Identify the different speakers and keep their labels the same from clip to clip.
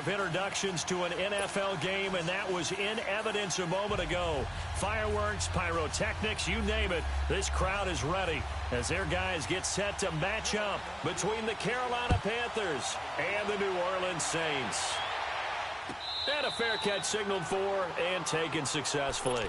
Speaker 1: of introductions to an NFL game, and that was in evidence a moment ago. Fireworks, pyrotechnics, you name it. This crowd is ready as their guys get set to match up between the Carolina Panthers and the New Orleans Saints. And a fair catch signaled for and taken successfully.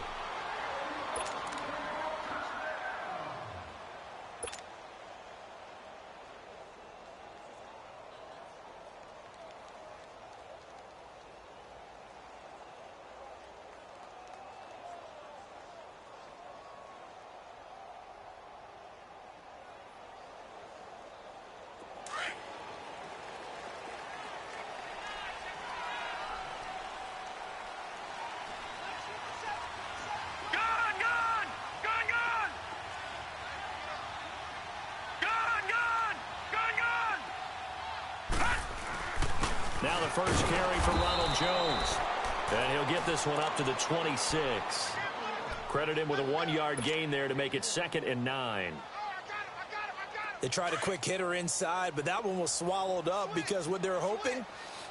Speaker 1: Now the first carry for Ronald Jones. And he'll get this one up to the 26. Credit him with a 1-yard gain there to make it 2nd and 9.
Speaker 2: They tried a quick hitter inside, but that one was swallowed up because what they're hoping,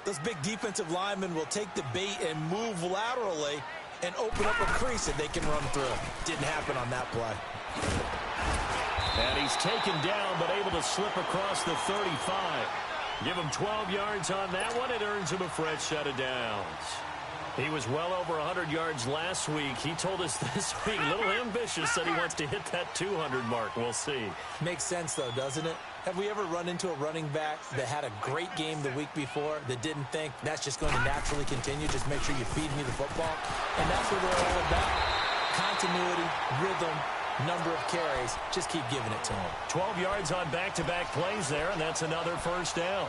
Speaker 2: those big defensive linemen will take the bait and move laterally and open up a crease that they can run through. Didn't happen on that play.
Speaker 1: And he's taken down, but able to slip across the 35. Give him 12 yards on that one. It earns him a fresh set of downs. He was well over 100 yards last week. He told us this week, a little ambitious, that he wants to hit that 200 mark. We'll see. Makes sense, though, doesn't it? Have we ever run into a running back that had a great game the week before that didn't think that's just going to naturally continue? Just make sure you feed me the football. And that's what they're all about. Continuity, rhythm, number of carries. Just keep giving it to him. 12 yards on back-to-back plays there, and that's another first down.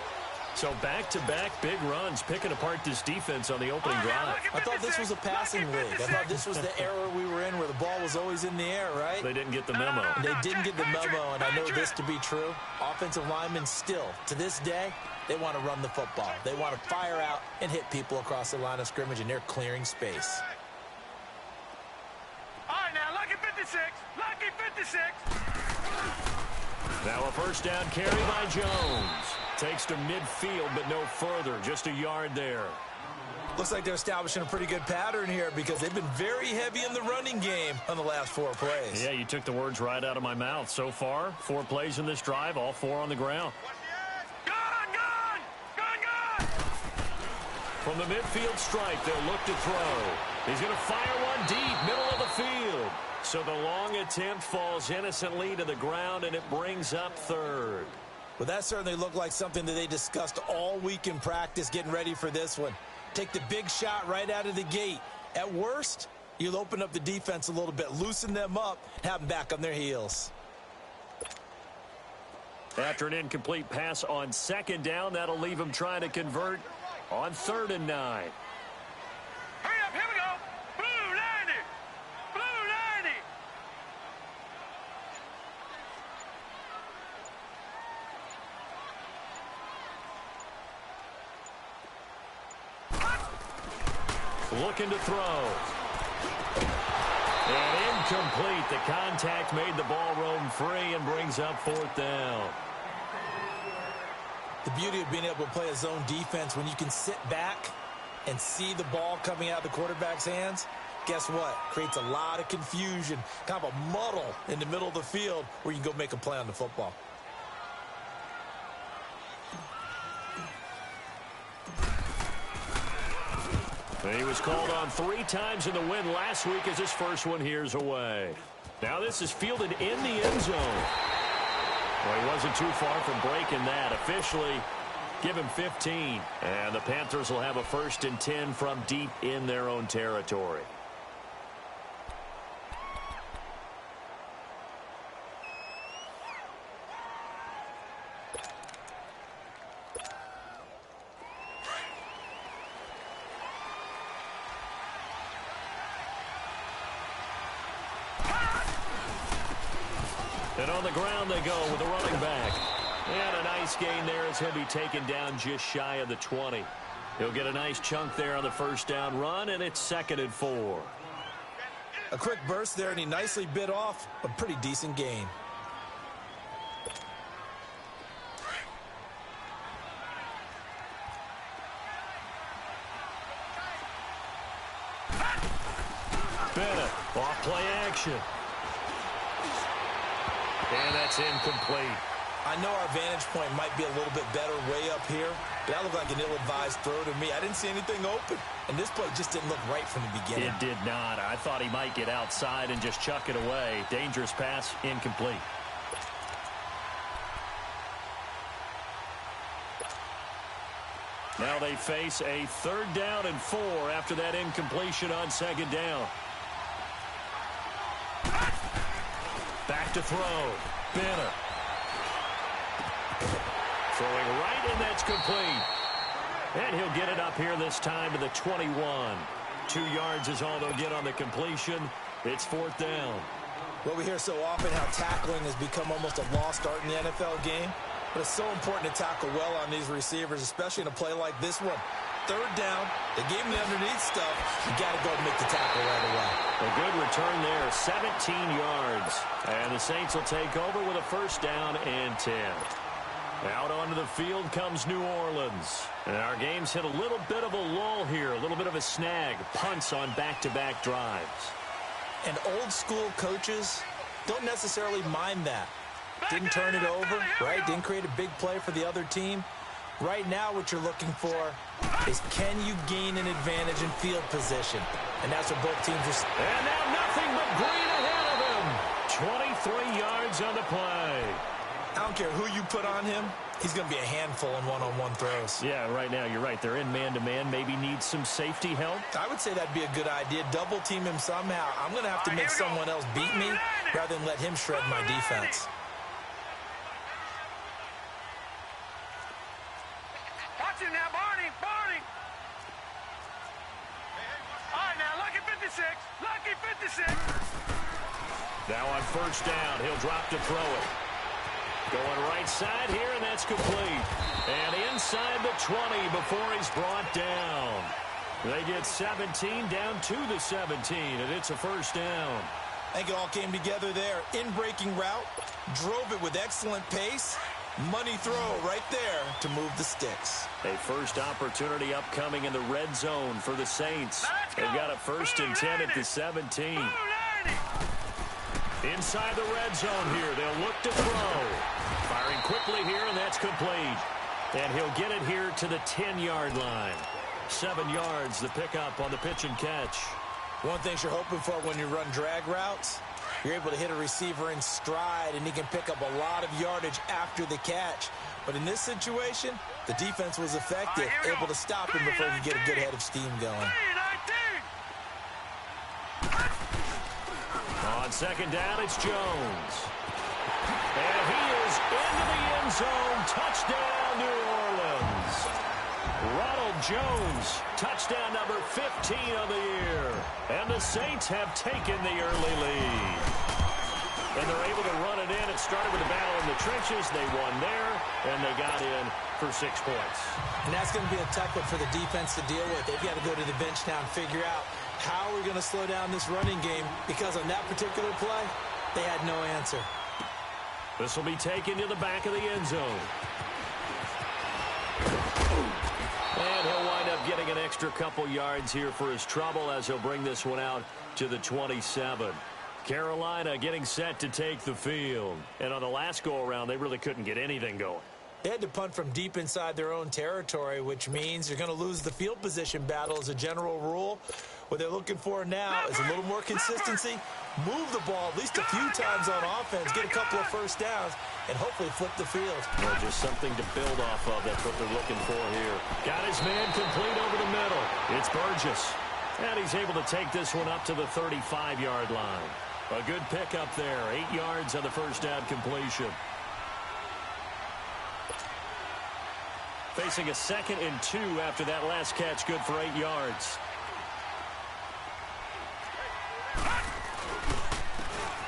Speaker 1: So back-to-back big runs, picking apart this defense on the opening drive.
Speaker 2: I thought this was a passing league. I thought this was the era we were in where the ball was always in the air, right?
Speaker 1: They didn't get the memo.
Speaker 2: They didn't get the memo, and I know this to be true. Offensive linemen still, to this day, they want to run the football. They want to fire out and hit people across the line of scrimmage, and they're clearing space.
Speaker 3: All right, now, lucky 56. Lucky 56.
Speaker 1: Now a first down carry by Jones. Takes to midfield, but no further. Just a yard there.
Speaker 2: Looks like they're establishing a pretty good pattern here because they've been very heavy in the running game on the last 4 plays.
Speaker 1: Yeah, you took the words right out of my mouth. So far, 4 plays in this drive, all 4 on the ground.
Speaker 3: Gone!
Speaker 1: From the midfield strike, they'll look to throw. He's going to fire one deep, middle of the field. So the long attempt falls innocently to the ground, and it brings up 3rd.
Speaker 2: Well, that certainly looked like something that they discussed all week in practice getting ready for this one. Take the big shot right out of the gate. At worst, you'll open up the defense a little bit, loosen them up, have them back on their heels.
Speaker 1: After an incomplete pass on 2nd down, that'll leave him trying to convert on 3rd and 9.
Speaker 3: Hurry up, here we go. Blue 90. Blue 90.
Speaker 1: Looking to throw. And incomplete. The contact made the ball roam free and brings up 4th down.
Speaker 2: The beauty of being able to play a zone defense when you can sit back and see the ball coming out of the quarterback's hands, guess what? Creates a lot of confusion, kind of a muddle in the middle of the field where you can go make a play on the football.
Speaker 1: He was called on 3 times in the win last week as his first one here's away. Now this is fielded in the end zone. Well, he wasn't too far from breaking that. Officially, give him 15. And the Panthers will have a 1st and 10 from deep in their own territory. And on the ground they go with the running back. And a nice gain there as he'll be taken down just shy of the 20. He'll get a nice chunk there on the first down run, and it's 2nd and 4.
Speaker 2: A quick burst there, and he nicely bit off a pretty decent gain.
Speaker 1: Play action. And that's incomplete.
Speaker 2: I know our vantage point might be a little bit better way up here, but that looked like an ill-advised throw to me. I didn't see anything open, and this play just didn't look right from the beginning.
Speaker 1: It did not. I thought he might get outside and just chuck it away. Dangerous pass, incomplete. Now they face a 3rd down and 4 after that incompletion on 2nd down. Back to throw. Banner. Throwing right, and that's complete. And he'll get it up here this time to the 21. 2 yards is all they'll get on the completion. It's 4th down.
Speaker 2: Well, we hear so often how tackling has become almost a lost art in the NFL game. But it's so important to tackle well on these receivers, especially in a play like this one. 3rd down, they gave him the underneath stuff. You got to go and make the tackle right away.
Speaker 1: A good return there, 17 yards. And the Saints will take over with a 1st down and 10. Out onto the field comes New Orleans. And our game's hit a little bit of a lull here, a little bit of a snag. Punts on back-to-back drives.
Speaker 2: And old-school coaches don't necessarily mind that. Didn't turn it over, right? Didn't create a big play for the other team. Right now what you're looking for is, can you gain an advantage in field position? And that's what both teams are.
Speaker 1: And now nothing but green ahead of him. 23 yards on the play.
Speaker 2: I don't care who you put on him. He's going to be a handful in one-on-one throws.
Speaker 1: Yeah, right now you're right. They're in man-to-man. Maybe needs some safety help.
Speaker 2: I would say that'd be a good idea. Double team him somehow. I'm going to have to make someone else beat me rather than let him shred my defense.
Speaker 3: Watch it now, Barney. Barney. All right, now, Lucky 56. Lucky 56.
Speaker 1: Now on 1st down, he'll drop to throw it. Going right side here, and that's complete. And inside the 20 before he's brought down. They get 17 down to the 17, and it's a 1st down.
Speaker 2: I think it all came together there. In-breaking route, drove it with excellent pace. Money throw right there to move the sticks.
Speaker 1: A first opportunity upcoming in the red zone for the Saints. They've got a 1st and 10 at the 17. Inside the red zone here, they'll look to throw. Firing quickly here, and that's complete. And he'll get it here to the 10-yard line. 7 yards, the pickup on the pitch and catch.
Speaker 2: One thing you're hoping for when you run drag routes, you're able to hit a receiver in stride, and he can pick up a lot of yardage after the catch. But in this situation, the defense was effective, able to stop him before he could get a good head of steam going.
Speaker 1: On 2nd down, it's Jones. And he is into the end zone. Touchdown, New Orleans. Ronald Jones, touchdown number 15 of the year. And the Saints have taken the early lead. And they're able to run it in. It started with a battle in the trenches. They won there, and they got in for 6 points.
Speaker 2: And that's going to be a tough one for the defense to deal with. They've got to go to the bench now and figure out how we're going to slow down this running game, because on that particular play, they had no answer.
Speaker 1: This will be taken to the back of the end zone. And he'll wind up getting an extra couple yards here for his trouble as he'll bring this one out to the 27. Carolina getting set to take the field. And on the last go-around, they really couldn't get anything going.
Speaker 2: They had to punt from deep inside their own territory, which means you're going to lose the field position battle as a general rule. What they're looking for now is a little more consistency, move the ball at least a few times on offense, get a couple of 1st downs, and hopefully flip the field.
Speaker 1: Well, just something to build off of. That's what they're looking for here. Got his man complete over the middle. It's Burgess. And he's able to take this one up to the 35-yard line. A good pickup there. 8 yards on the 1st down completion. Facing a 2nd and 2 after that last catch, good for 8 yards.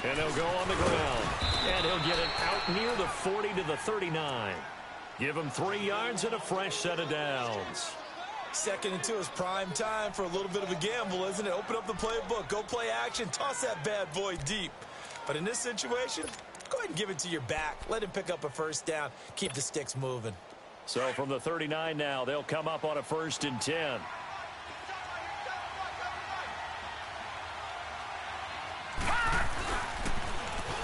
Speaker 1: And he'll go on the ground. And he'll get it out near the 40 to the 39. Give him 3 yards and a fresh set of downs.
Speaker 2: 2nd and 2 is prime time for a little bit of a gamble, isn't it? Open up the playbook, go play action, toss that bad boy deep. But in this situation, go ahead and give it to your back. Let him pick up a 1st down. Keep the sticks moving.
Speaker 1: So from the 39 now, they'll come up on a 1st and 10.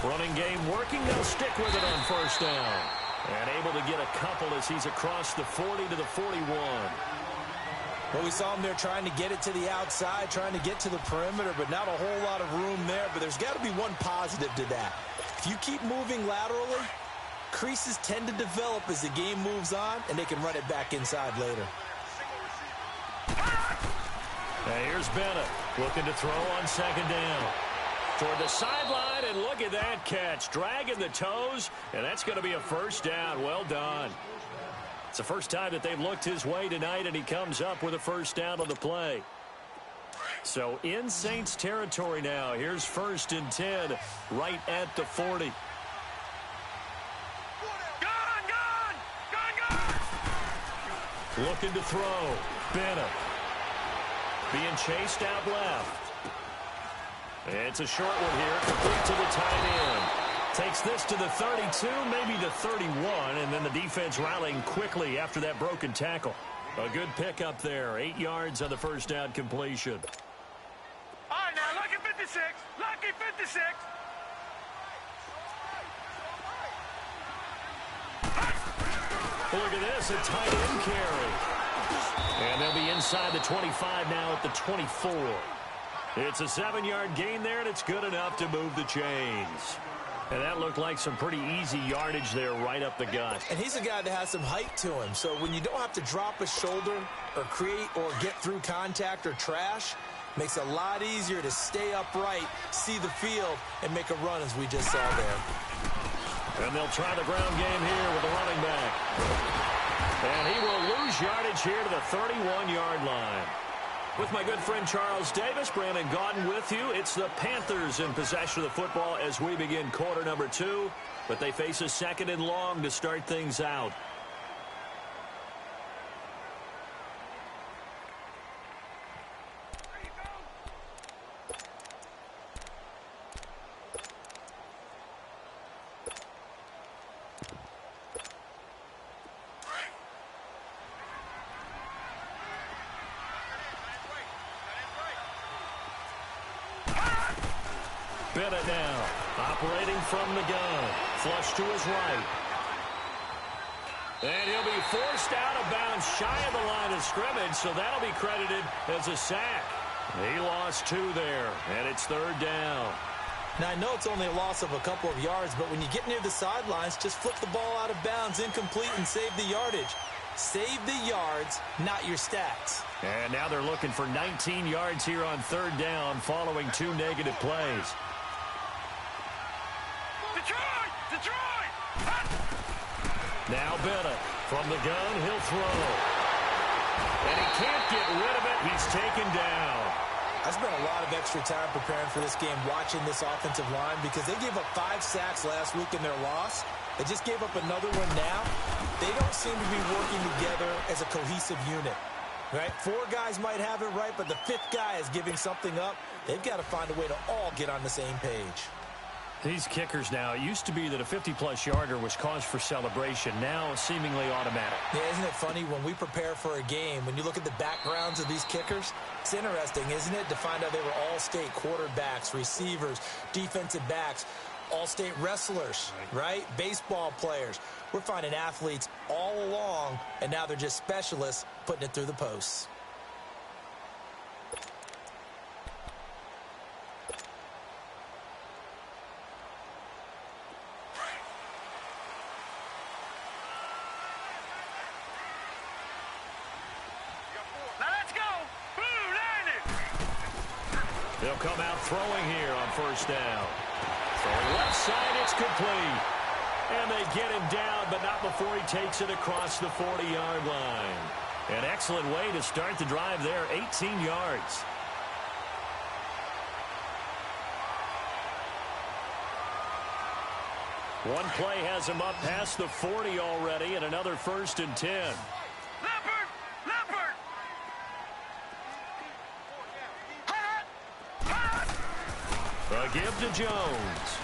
Speaker 1: Running game working. They'll stick with it on first down. And able to get a couple as he's across the 40 to the 41.
Speaker 2: Well, we saw him there trying to get it to the outside, trying to get to the perimeter, but not a whole lot of room there. But there's got to be one positive to that. If you keep moving laterally, creases tend to develop as the game moves on, and they can run it back inside later.
Speaker 1: Now here's Bennett looking to throw on second down. Toward the sideline, and look at that catch. Dragging the toes, and that's going to be a first down. Well done. It's the first time that they've looked his way tonight, and he comes up with a first down on the play. So in Saints territory now. Here's 1st and 10 right at the 40. Looking to throw. Bennett. Being chased out left. It's a short one here. Complete to the tight end. Takes this to the 32, maybe the 31, and then the defense rallying quickly after that broken tackle. A good pickup there. 8 yards on the first down completion.
Speaker 3: All right, now, lucky 56. Lucky 56.
Speaker 1: Look at this, a tight end carry. And they'll be inside the 25 now at the 24. It's a 7-yard gain there, and it's good enough to move the chains. And that looked like some pretty easy yardage there right up the gut.
Speaker 2: And he's a guy that has some height to him. So when you don't have to drop a shoulder or create or get through contact or trash, makes it a lot easier to stay upright, see the field, and make a run as we just saw there.
Speaker 1: And they'll try the ground game here with the running back. And he will lose yardage here to the 31-yard line. With my good friend Charles Davis, Brandon Gaudin with you. It's the Panthers in possession of the football as we begin quarter number 2. But they face a 2nd and long to start things out. Bennett now, operating from the gun. Flush to his right. And he'll be forced out of bounds shy of the line of scrimmage, so that'll be credited as a sack. He lost 2 there, and it's 3rd down.
Speaker 2: Now, I know it's only a loss of a couple of yards, but when you get near the sidelines, just flip the ball out of bounds, incomplete, and save the yardage. Save the yards, not your stats.
Speaker 1: And now they're looking for 19 yards here on 3rd down following 2 negative plays.
Speaker 3: Detroit!
Speaker 1: Now Bennett from the gun, he'll throw. And he can't get rid of it. He's taken down.
Speaker 2: I spent a lot of extra time preparing for this game, watching this offensive line, because they gave up 5 sacks last week in their loss. They just gave up another one now. They don't seem to be working together as a cohesive unit. Right? 4 guys might have it right, but the 5th guy is giving something up. They've got to find a way to all get on the same page.
Speaker 1: These kickers now, it used to be that a 50-plus yarder was cause for celebration. Now seemingly automatic.
Speaker 2: Yeah, isn't it funny when we prepare for a game, when you look at the backgrounds of these kickers, it's interesting, isn't it, to find out they were all-state quarterbacks, receivers, defensive backs, all-state wrestlers, right? Baseball players. We're finding athletes all along, and now they're just specialists putting it through the posts.
Speaker 1: They'll come out throwing here on 1st down. So left side, it's complete. And they get him down, but not before he takes it across the 40-yard line. An excellent way to start the drive there, 18 yards. One play has him up past the 40 already, and another 1st and 10. A give to Jones.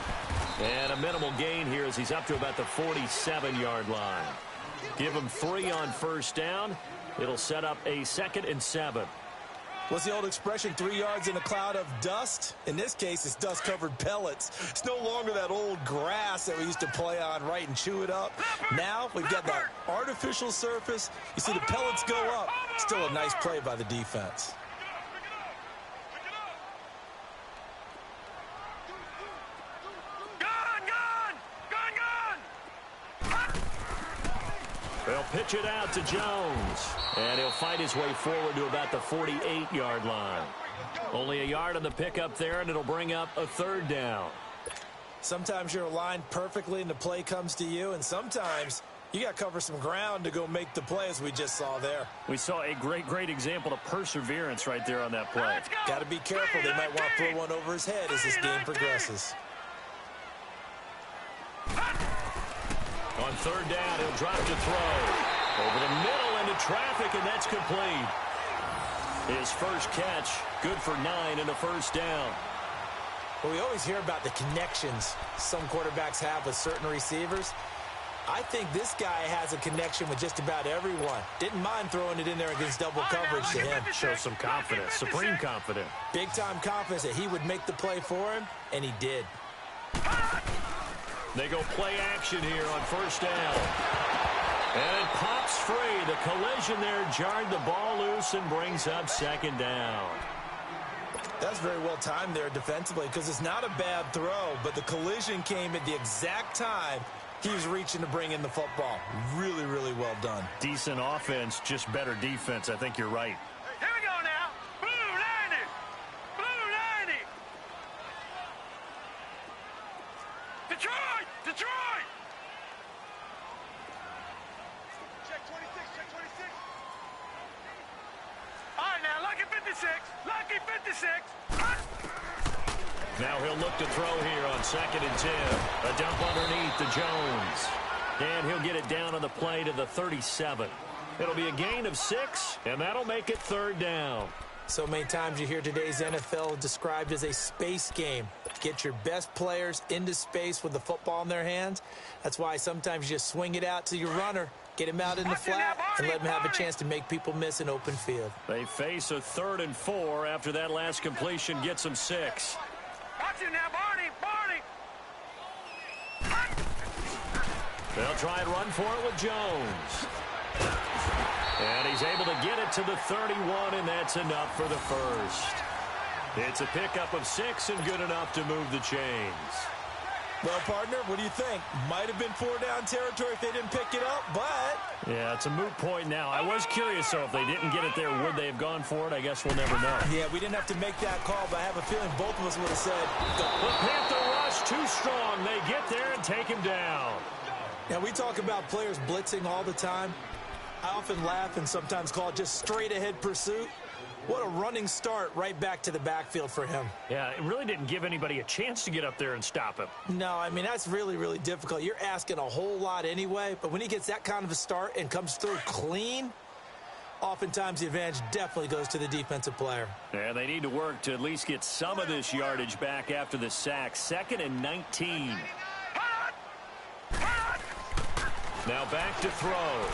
Speaker 1: And a minimal gain here as he's up to about the 47-yard line. Give him 3 on 1st down. It'll set up a 2nd and 7.
Speaker 2: What's the old expression, 3 yards in a cloud of dust? In this case, it's dust-covered pellets. It's no longer that old grass that we used to play on, right, and chew it up. Now we've got that artificial surface. You see the pellets go up. Still a nice play by the defense.
Speaker 1: They'll pitch it out to Jones. And he'll fight his way forward to about the 48-yard line. Only a yard on the pickup there, and it'll bring up a 3rd down.
Speaker 2: Sometimes you're aligned perfectly and the play comes to you, and sometimes you got to cover some ground to go make the play, as we just saw there.
Speaker 1: We saw a great example of perseverance right there on that play.
Speaker 2: Got to be careful. They might want to throw one over his head as this game progresses.
Speaker 1: On 3rd down, he'll drop to throw. Over the middle into traffic, and that's complete. His first catch, good for 9 and a 1st down.
Speaker 2: Well, we always hear about the connections some quarterbacks have with certain receivers. I think this guy has a connection with just about everyone. Didn't mind throwing it in there against double coverage to him.
Speaker 1: Shows some confidence, supreme confidence.
Speaker 2: Big-time confidence that he would make the play for him, and he did.
Speaker 1: They go play action here on 1st down. And it pops free. The collision there jarred the ball loose and brings up 2nd down.
Speaker 2: That's very well timed there defensively, because it's not a bad throw, but the collision came at the exact time he was reaching to bring in the football. Really well done.
Speaker 1: Decent offense, just better defense. I think you're right.
Speaker 3: Here we go now. Blue 90. Blue 90. Detroit. Check 26. All right, now, lucky 56. Lucky 56.
Speaker 1: Now he'll look to throw here on 2nd and 10. A dump underneath to Jones. And he'll get it down on the play to the 37. It'll be a gain of 6, and that'll make it 3rd down.
Speaker 2: So many times you hear today's NFL described as a space game. Get your best players into space with the football in their hands. That's why sometimes you just swing it out to your runner, get him out in the flat, and let him have a chance to make people miss an open field.
Speaker 1: They face a 3rd and 4 after that last completion gets them 6.
Speaker 3: Watch it now, Barney.
Speaker 1: They'll try and run for it with Jones. And he's able to get it to the 31, and that's enough for the 1st. It's a pickup of 6 and good enough to move the chains.
Speaker 2: Well, partner, what do you think? Might have been 4-down territory if they didn't pick it up, but...
Speaker 1: Yeah, it's a moot point now. I was curious, though, if they didn't get it there, would they have gone for it? I guess we'll never know.
Speaker 2: Yeah, we didn't have to make that call, but I have a feeling both of us would have said...
Speaker 1: The Panther rush too strong. They get there and take him down.
Speaker 2: Now, we talk about players blitzing all the time. I often laugh and sometimes call it just straight-ahead pursuit. What a running start right back to the backfield for him.
Speaker 1: Yeah, it really didn't give anybody a chance to get up there and stop him.
Speaker 2: No, I mean, that's really difficult. You're asking a whole lot anyway, but when he gets that kind of a start and comes through clean, oftentimes the advantage definitely goes to the defensive player.
Speaker 1: Yeah, they need to work to at least get some of this yardage back after the sack. 2nd and 19. Now back to throw.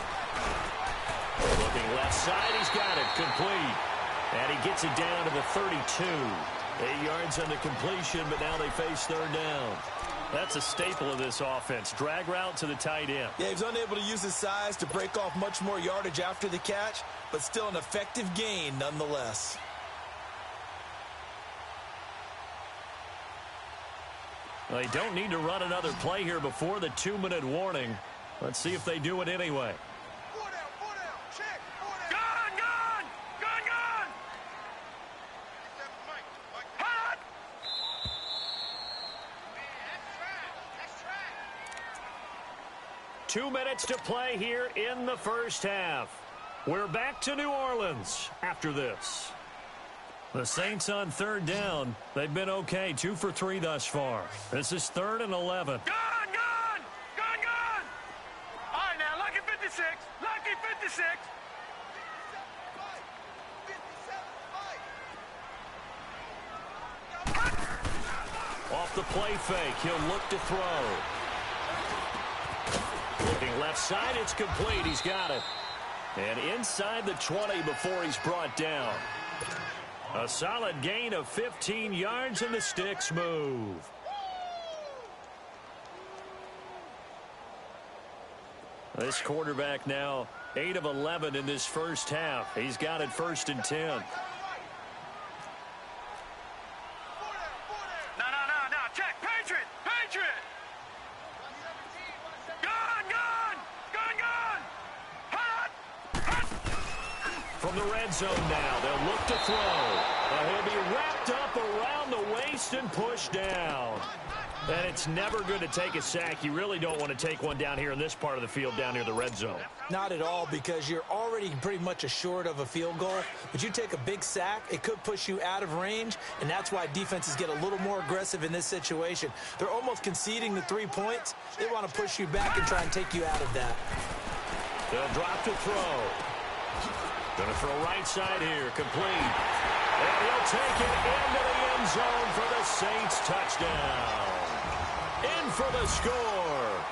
Speaker 1: Looking left side, he's got it, complete. And he gets it down to the 32. 8 yards on the completion, but now they face 3rd down. That's a staple of this offense. Drag route to the tight end.
Speaker 2: Yeah, he was unable to use his size to break off much more yardage after the catch, but still an effective gain nonetheless.
Speaker 1: Well, they don't need to run another play here before the 2-minute warning. Let's see if they do it anyway.
Speaker 3: Gun!
Speaker 1: 2 minutes to play here in the 1st half. We're back to New Orleans after this. The Saints on 3rd down. They've been okay, 2 for 3 thus far. This is 3rd and 11.
Speaker 3: Gun! All right, now, lucky 56. Lucky 56.
Speaker 1: Off the play fake, he'll look to throw. Looking left side, it's complete. He's got it. And inside the 20 before he's brought down. A solid gain of 15 yards, and the sticks move. This quarterback now 8 of 11 in this first half. He's got it 1st and 10.
Speaker 3: No. Check. Patriot. Gun. Hot.
Speaker 1: From the red zone now, they'll look to throw. He'll be wrapped up around the waist and pushed down. And it's never good to take a sack. You really don't want to take one down here in this part of the field down near the red zone.
Speaker 2: Not at all, because you're already pretty much assured of a field goal. But you take a big sack, it could push you out of range, and that's why defenses get a little more aggressive in this situation. They're almost conceding the 3 points. They want to push you back and try and take you out of that.
Speaker 1: They'll drop to throw. Going to throw right side here, complete. And he'll take it into the end zone for the Saints touchdown. In for the score.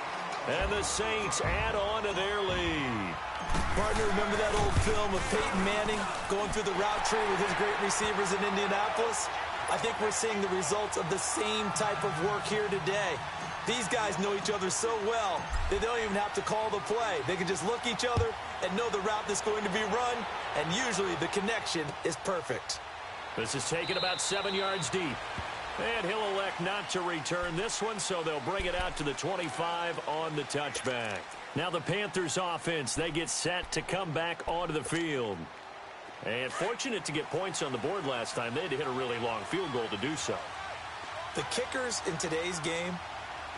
Speaker 1: And the Saints add on to their lead.
Speaker 2: Partner, remember that old film of Peyton Manning going through the route tree with his great receivers in Indianapolis? I think we're seeing the results of the same type of work here today. These guys know each other so well, they don't even have to call the play. They can just look each other and know the route that's going to be run, and usually the connection is perfect.
Speaker 1: This is taken about 7 yards deep. And he'll elect not to return this one, so they'll bring it out to the 25 on the touchback. Now the Panthers offense, they get set to come back onto the field. And fortunate to get points on the board last time. They had to hit a really long field goal to do so.
Speaker 2: The kickers in today's game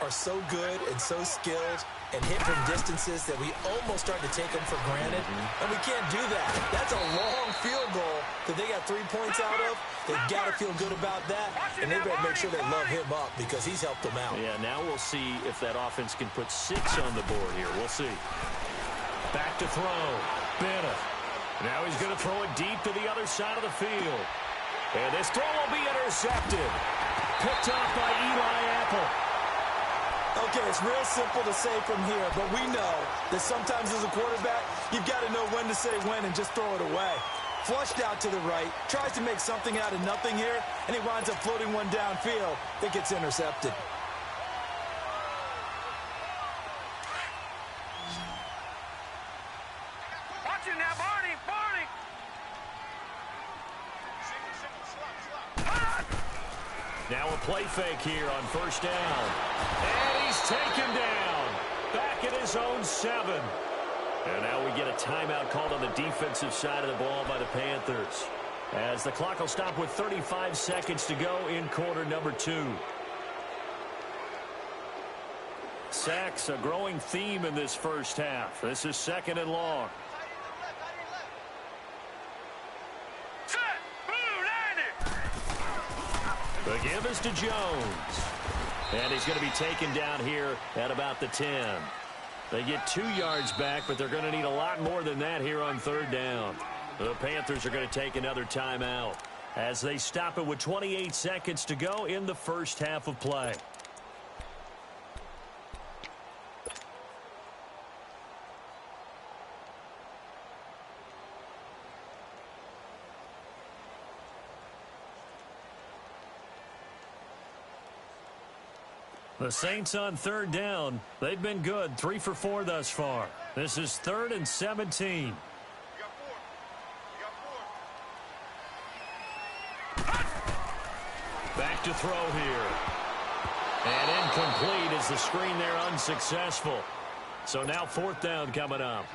Speaker 2: are so good and so skilled and hit from distances that we almost start to take them for granted. And we can't do that. That's a long field goal that they got 3 points out of. They've got to feel good about that, and they better make sure they love him up because he's helped them out.
Speaker 1: Yeah, now we'll see if that offense can put 6 on the board here. We'll see. Back to throw. Bennett. Now he's going to throw it deep to the other side of the field. And this throw will be intercepted. Picked off by Eli Apple.
Speaker 2: Okay, it's real simple to say from here, but we know that sometimes as a quarterback, you've got to know when to say when and just throw it away. Flushed out to the right, tries to make something out of nothing here, and he winds up floating one downfield that gets intercepted.
Speaker 3: Watch him now, Barney.
Speaker 1: Now a play fake here on first down. And he's taken down. Back at his own 7. And now we get a timeout called on the defensive side of the ball by the Panthers. As the clock will stop with 35 seconds to go in quarter number 2. Sacks, a growing theme in this first half. This is 2nd and long. The give is to Jones. And he's going to be taken down here at about the 10. They get 2 yards back, but they're going to need a lot more than that here on 3rd down. The Panthers are going to take another timeout as they stop it with 28 seconds to go in the first half of play. The Saints on 3rd down. They've been good, 3 for 4 thus far. This is 3rd and 17. Back to throw here. And incomplete as the screen there unsuccessful. So now 4th down coming up.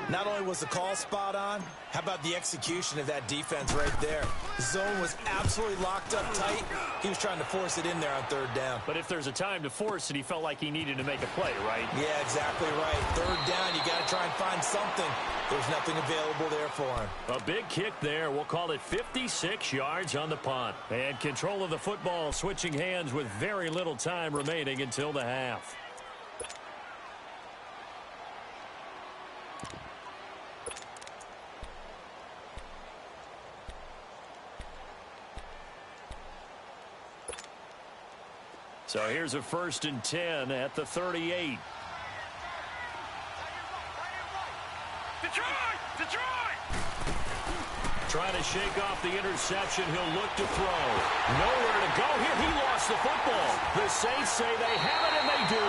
Speaker 2: Not only was the call spot on, how about the execution of that defense right there? The zone was absolutely locked up tight. He was trying to force it in there on 3rd down.
Speaker 1: But if there's a time to force it, he felt like he needed to make a play, right?
Speaker 2: Yeah, exactly right. 3rd down, you got to try and find something. There's nothing available there for him.
Speaker 1: A big kick there. We'll call it 56 yards on the punt. And control of the football switching hands with very little time remaining until the half. So here's a 1st and 10 at the 38. Trying to shake off the interception. He'll look to throw. Nowhere to go here. He lost the football. The Saints say they have it, and they do.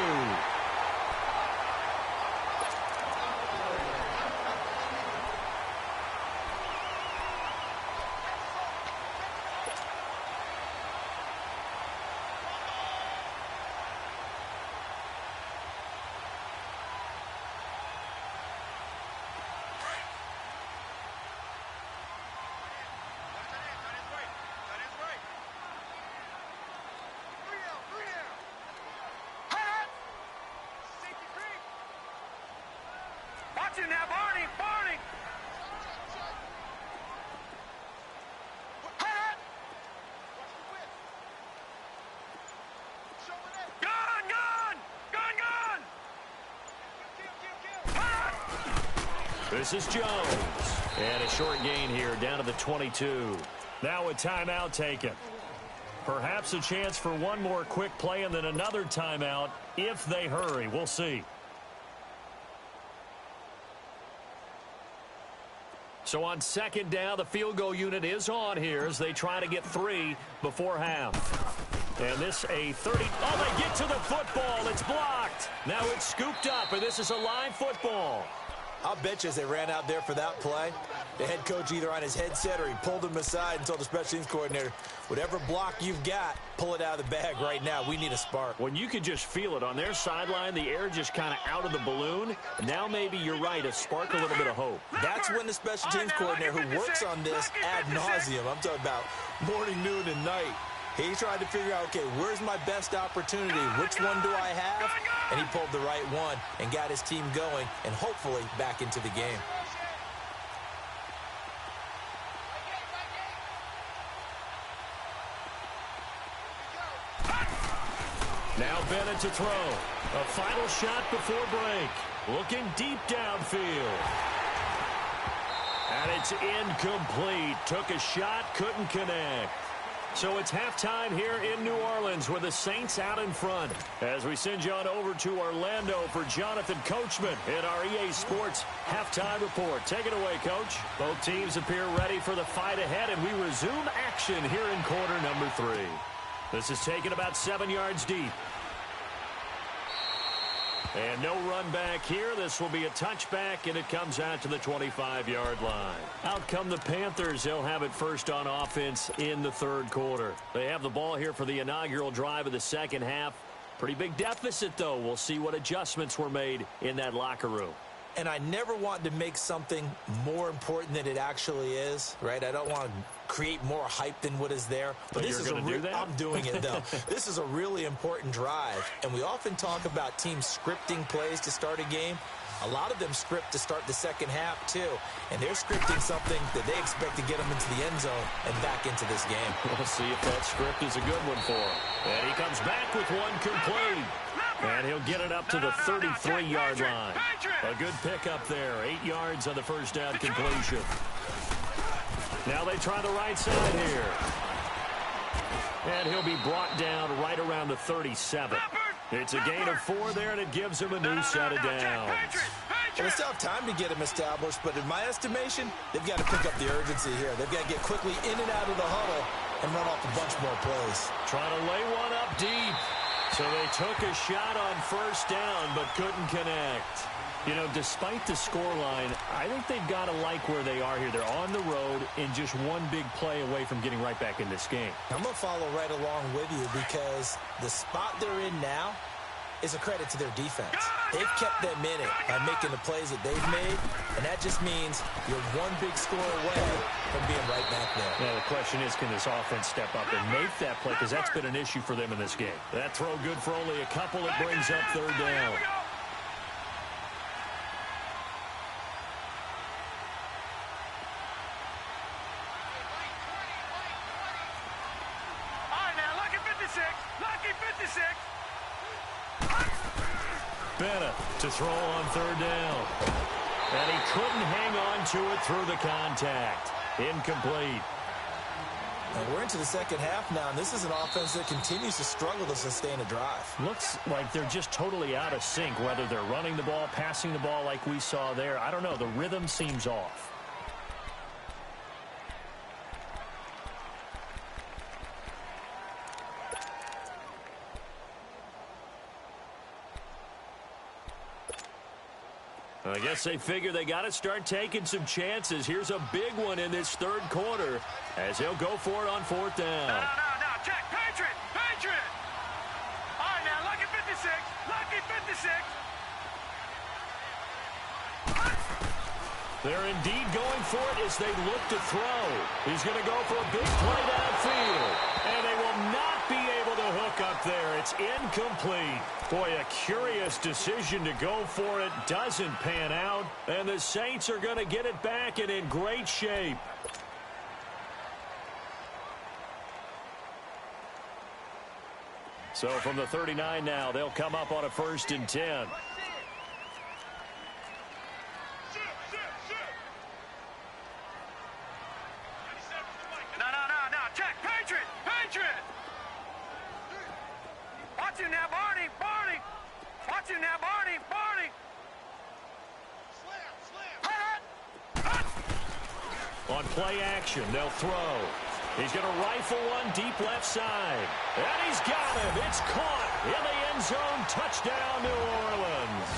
Speaker 3: Watch him now, Barney! Barney! Gone! Gone! Gone! Gone!
Speaker 1: This is Jones. And a short gain here, down to the 22. Now a timeout taken. Perhaps a chance for one more quick play and then another timeout if they hurry. We'll see. So on second down, the field goal unit is on here as they try to get 3 before half. And this a 30. Oh, they get to the football. It's blocked. Now it's scooped up, and this is a live football.
Speaker 2: I'll bet you as they ran out there for that play, the head coach either on his headset or he pulled him aside and told the special teams coordinator, whatever block you've got, pull it out of the bag right now. We need a spark.
Speaker 1: When you could just feel it on their sideline, the air just kind of out of the balloon. Now maybe you're right, a spark, a little bit of hope.
Speaker 2: That's when the special teams coordinator who works on this ad nauseum, I'm talking about morning, noon, and night, he tried to figure out, okay, where's my best opportunity? Which one do I have? And he pulled the right one and got his team going and hopefully back into the game.
Speaker 1: Now Bennett to throw. A final shot before break. Looking deep downfield. And it's incomplete. Took a shot, couldn't connect. So it's halftime here in New Orleans with the Saints out in front. As we send you on over to Orlando for Jonathan Coachman in our EA Sports halftime report. Take it away, Coach. Both teams appear ready for the fight ahead, and we resume action here in quarter number 3. This is taken about 7 yards deep. And no run back here. This will be a touchback, and it comes out to the 25-yard line. Out come the Panthers. They'll have it first on offense in the third quarter. They have the ball here for the inaugural drive of the second half. Pretty big deficit, though. We'll see what adjustments were made in that locker room.
Speaker 2: And I never want to make something more important than it actually is, right? I don't want to create more hype than what is there.
Speaker 1: But this is
Speaker 2: I'm doing it, though. This is a really important drive. And we often talk about teams scripting plays to start a game. A lot of them script to start the second half, too. And they're scripting something that they expect to get them into the end zone and back into this game.
Speaker 1: We'll see if that script is a good one for him. And he comes back with one complete. And he'll get it up to the 33-yard line. A good pickup there. 8 yards on the first down completion. Now they try the right side here. And he'll be brought down right around the 37. It's a gain of 4 there, and it gives him a new set of downs.
Speaker 2: Well, they still have time to get him established, but in my estimation, they've got to pick up the urgency here. They've got to get quickly in and out of the huddle and run off a bunch more plays.
Speaker 1: Trying to lay one up deep. So they took a shot on first down, but couldn't connect. You know, despite the scoreline, I think they've got to like where they are here. They're on the road and just one big play away from getting right back in this game.
Speaker 2: I'm going to follow right along with you because the spot they're in now is a credit to their defense. They've kept them in it by making the plays that they've made, and that just means you're one big score away from being right back there.
Speaker 1: Now, the question is, can this offense step up and make that play? Because that's been an issue for them in this game. That throw good for only a couple. It brings up third down. Bennett to throw on third down. And he couldn't hang on to it through the contact. Incomplete.
Speaker 2: And we're into the second half now, and this is an offense that continues to struggle to sustain a drive.
Speaker 1: Looks like they're just totally out of sync, whether they're running the ball, passing the ball like we saw there. I don't know. The rhythm seems off. I guess they figure they got to start taking some chances. Here's a big one in this third quarter as he'll go for it on fourth down.
Speaker 3: No. Check. Patriot. All right, now, lucky 56. Lucky 56.
Speaker 1: They're indeed going for it as they look to throw. He's going to go for a big play downfield. And they will not be able to hook up there. It's incomplete. Boy, a curious decision to go for it. Doesn't pan out. And the Saints are going to get it back and in great shape. So from the 39 now, they'll come up on a 1st and 10.
Speaker 3: No. Check. Patriot. Watch him now, Barney. Watch him now, Barney. Slam.
Speaker 1: On play action, they'll throw. He's going to rifle one deep left side. And he's got him. It's caught in the end zone. Touchdown, New Orleans.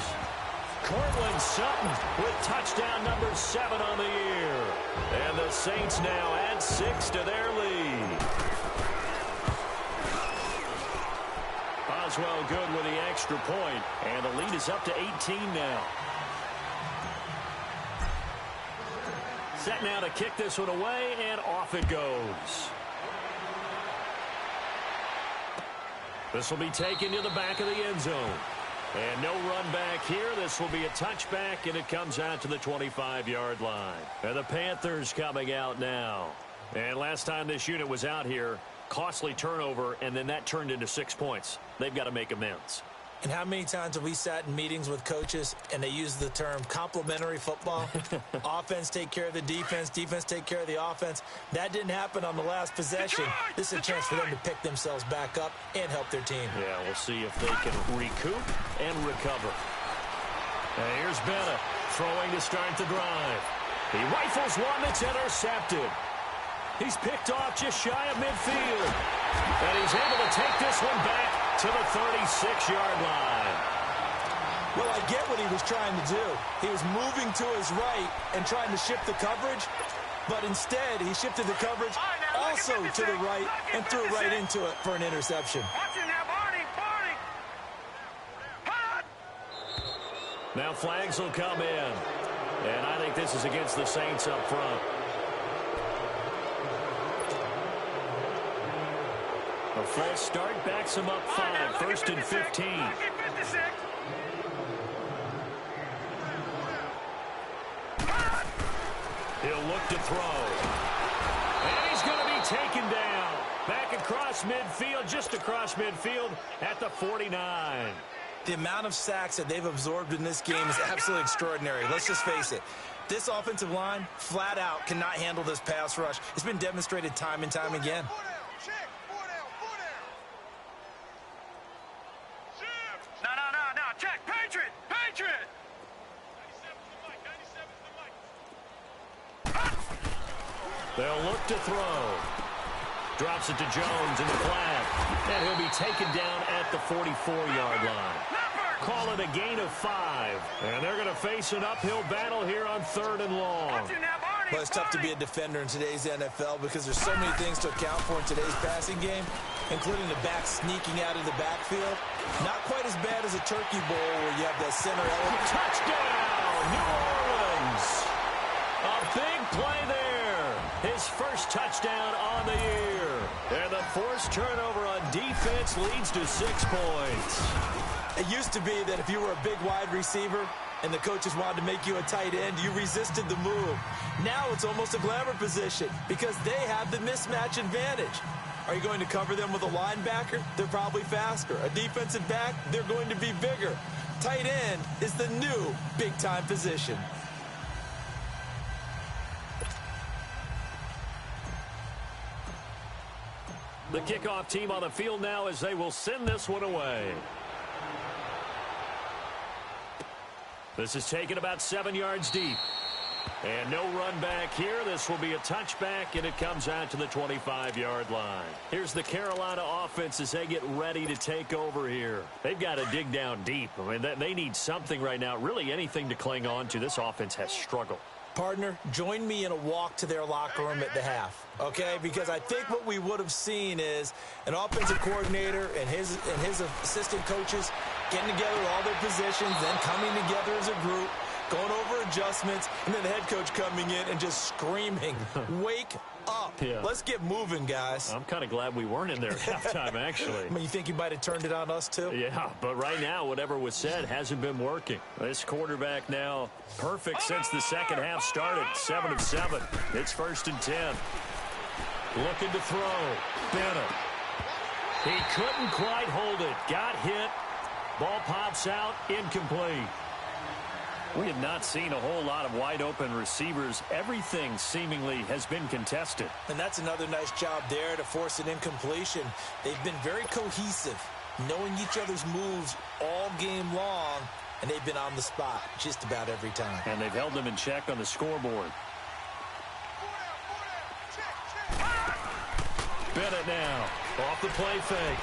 Speaker 1: Cortland Sutton with touchdown number 7 on the year. And the Saints now add 6 to their lead. Oswell good with the extra point. And the lead is up to 18 now. Set now to kick this one away, and off it goes. This will be taken to the back of the end zone. And no run back here. This will be a touchback, and it comes out to the 25-yard line. And the Panthers coming out now. And last time this unit was out here, costly turnover, and then that turned into 6 points. They've got to make amends.
Speaker 2: And how many times have we sat in meetings with coaches and they use the term complementary football? Offense take care of the defense, defense take care of the offense. That didn't happen on the last possession. This is a chance for them to pick themselves back up and help their team.
Speaker 1: Yeah, we'll see if they can recoup and recover. And here's Bennett throwing to start the drive. He rifles one that's intercepted. He's picked off just shy of midfield. And he's able to take this one back to the 36-yard line.
Speaker 2: Well, I get what he was trying to do. He was moving to his right and trying to shift the coverage, but instead he shifted the coverage also to the right and threw right into it for an interception.
Speaker 1: Now flags will come in, and I think this is against the Saints up front. A false start backs him up 5, 1st and 15. He'll look to throw. And he's going to be taken down. Back across midfield, just across midfield at the 49.
Speaker 2: The amount of sacks that they've absorbed in this game is absolutely extraordinary. Let's just face it. This offensive line, flat out, cannot handle this pass rush. It's been demonstrated time and time again.
Speaker 3: No. Check. Patriot.
Speaker 1: They'll look to throw. Drops it to Jones in the flat. And he'll be taken down at the 44-yard line. Call it a gain of 5. And they're going to face an uphill battle here on 3rd and long.
Speaker 2: Well, it's tough to be a defender in today's NFL because there's so many things to account for in today's passing game, including the back sneaking out of the backfield. Not quite as bad as a turkey bowl where you have the center element.
Speaker 1: Touchdown, New Orleans. A big play there. His first touchdown on the year. And the forced turnover on defense leads to 6 points.
Speaker 2: It used to be that if you were a big wide receiver and the coaches wanted to make you a tight end, you resisted the move. Now it's almost a glamour position because they have the mismatch advantage. Are you going to cover them with a linebacker? They're probably faster. A defensive back? They're going to be bigger. Tight end is the new big-time position.
Speaker 1: The kickoff team on the field now as they will send this one away. This is taken about 7 yards deep. And no run back here. This will be a touchback, and it comes out to the 25-yard line. Here's the Carolina offense as they get ready to take over here. They've got to dig down deep. I mean, they need something right now, really anything to cling on to. This offense has struggled.
Speaker 2: Partner, join me in a walk to their locker room at the half, okay? Because I think what we would have seen is an offensive coordinator and his assistant coaches getting together all their positions, then coming together as a group, going over adjustments, and then the head coach coming in and just screaming, wake up.
Speaker 1: Yeah.
Speaker 2: Let's get moving, guys.
Speaker 1: I'm kind of glad we weren't in there at halftime, actually.
Speaker 2: I mean, you think you might have turned it on us, too?
Speaker 1: Yeah, but right now, whatever was said hasn't been working. This quarterback now perfect since the second half started, 7 of 7. It's 1st and 10. Looking to throw. Bennett. He couldn't quite hold it. Got hit. Ball pops out. Incomplete. We have not seen a whole lot of wide-open receivers. Everything seemingly has been contested.
Speaker 2: And that's another nice job there to force an incompletion. They've been very cohesive, knowing each other's moves all game long, and they've been on the spot just about every time.
Speaker 1: And they've held them in check on the scoreboard. Bennett now, off the play fake.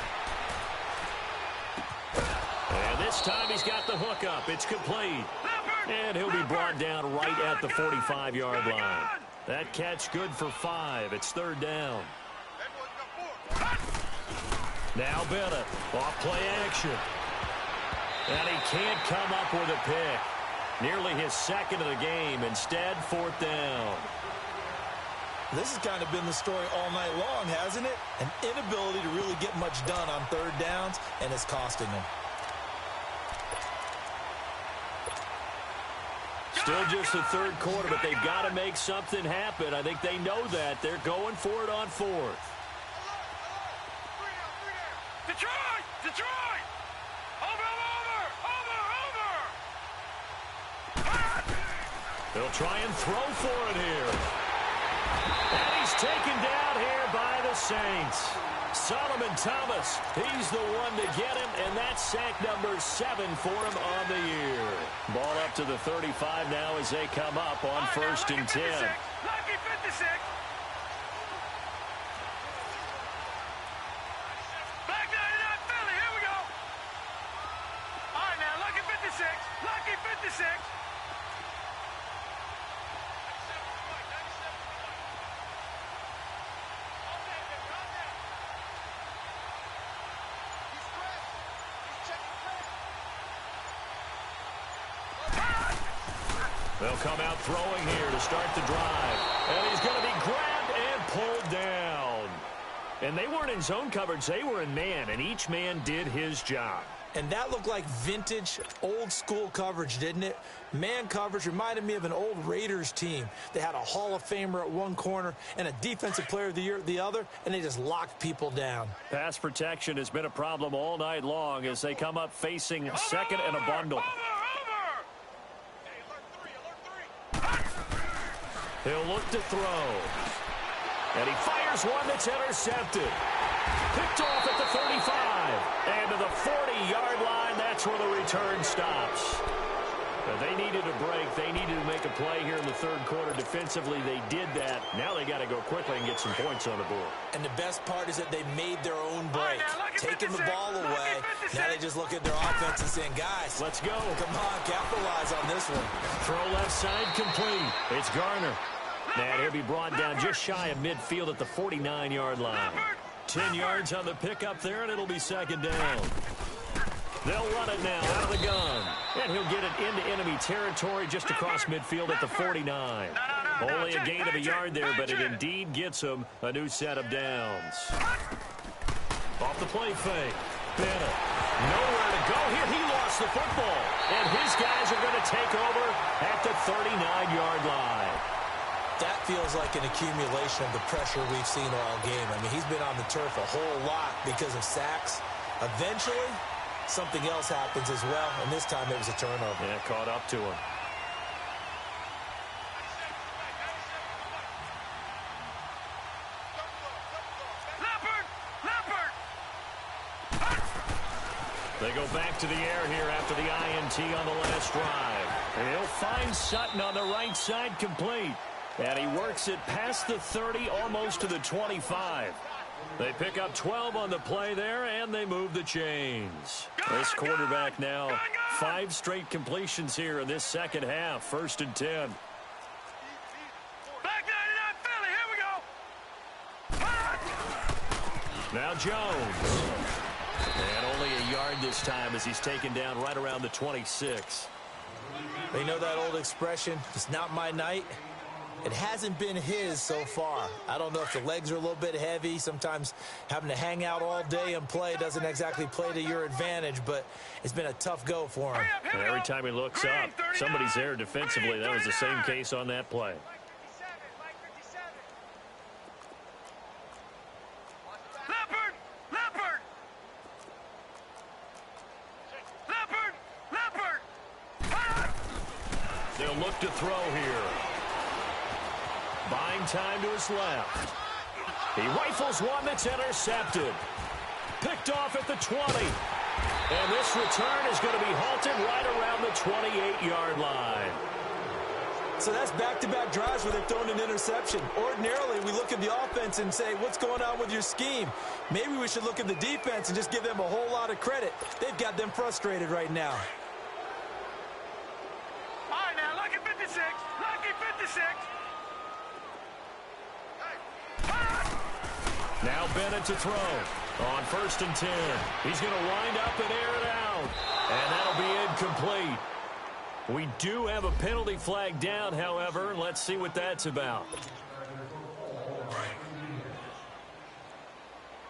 Speaker 1: And this time he's got the hook up. It's complete. And he'll be brought down right at the 45-yard line. That catch good for 5. It's 3rd down. Now Bennett, off play action. And he can't come up with a pick. Nearly his 2nd of the game. Instead, 4th down.
Speaker 2: This has kind of been the story all night long, hasn't it? An inability to really get much done on 3rd downs, and it's costing them.
Speaker 1: Still just the 3rd quarter, but they've got to make something happen. I think they know that. They're going for it on 4th.
Speaker 3: Detroit! Detroit! Over!
Speaker 1: They'll try and throw for it here. And he's taken down here by the Saints. Solomon Thomas, he's the one to get him, and that's sack number 7 for him on the year. Ball up to the 35 now as they come up on 1st and 10.
Speaker 3: Lucky 56. Back 99 Philly, here we go. All right, now, lucky 56. Lucky 56.
Speaker 1: They'll come out throwing here to start the drive. And he's going to be grabbed and pulled down. And they weren't in zone coverage. They were in man, and each man did his job.
Speaker 2: And that looked like vintage, old-school coverage, didn't it? Man coverage reminded me of an old Raiders team. They had a Hall of Famer at one corner and a Defensive Player of the Year at the other, and they just locked people down.
Speaker 1: Pass protection has been a problem all night long as they come up facing 2nd and a bundle. He'll look to throw. And he fires one that's intercepted. Picked off at the 35. And to the 40-yard line, that's where the return stops. Now, they needed a break. They needed to make a play here in the 3rd quarter. Defensively, they did that. Now they got to go quickly and get some points on the board.
Speaker 2: And the best part is that they made their own break. Taking the ball away. Now they just look at their offense and saying, guys,
Speaker 1: let's go.
Speaker 2: Come on, capitalize on this one.
Speaker 1: Throw left side complete. It's Garner. And he'll be brought down just shy of midfield at the 49-yard line. 10 yards on the pickup there, and it'll be 2nd down. They'll run it now out of the gun. And he'll get it into enemy territory just across midfield at the 49. Only a gain of a yard there, but it indeed gets him a new set of downs. Off the play fake. Bennett. Nowhere to go here. He lost the football. And his guys are going to take over at the 39-yard line.
Speaker 2: That feels like an accumulation of the pressure we've seen all game. I mean, he's been on the turf a whole lot because of sacks. Eventually, something else happens as well, and this time it was a turnover.
Speaker 1: Yeah, caught up to him. They go back to the air here after the INT on the last drive. And he'll find Sutton on the right side complete. And he works it past the 30, almost to the 25. They pick up 12 on the play there, and they move the chains. This quarterback now, 5 straight completions here in this second half. 1st and 10.
Speaker 3: Back 99 Philly, here we go.
Speaker 1: Now Jones. And only a yard this time as he's taken down right around the 26.
Speaker 2: They know that old expression, it's not my night. It hasn't been his so far. I don't know if the legs are a little bit heavy. Sometimes having to hang out all day and play doesn't exactly play to your advantage, but it's been a tough go for him.
Speaker 1: And every time he looks up, somebody's there defensively. That was the same case on that play. They'll look to throw here. Buying time to his left. He rifles one that's intercepted. Picked off at the 20. And this return is going to be halted right around the 28-yard line.
Speaker 2: So that's back-to-back drives where they've thrown an interception. Ordinarily, we look at the offense and say, what's going on with your scheme? Maybe we should look at the defense and just give them a whole lot of credit. They've got them frustrated right now.
Speaker 3: All right, now, lucky 56. Lucky 56.
Speaker 1: Now Bennett to throw on 1st and 10. He's going to wind up and air it out. And that'll be incomplete. We do have a penalty flag down, however. Let's see what that's about.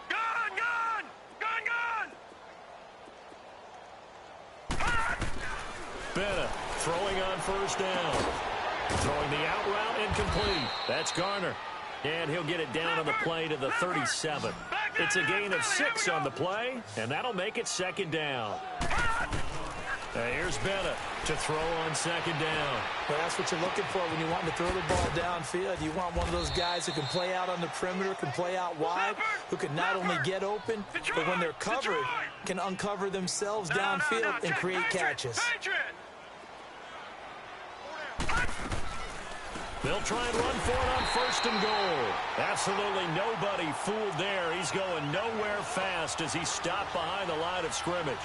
Speaker 3: Gun!
Speaker 1: Bennett throwing on 1st down. Throwing the out route incomplete. That's Garner. And he'll get it down on the play to the 37. It's a gain of 6 on the play, and that'll make it 2nd down. Here's Bennett to throw on 2nd down.
Speaker 2: Well, that's what you're looking for when you want to throw the ball downfield. You want one of those guys who can play out on the perimeter, can play out wide, who can not only get open, but when they're covered, can uncover themselves downfield and create catches.
Speaker 1: They'll try and run for it on 1st and goal. Absolutely nobody fooled there. He's going nowhere fast as he's stopped behind the line of scrimmage.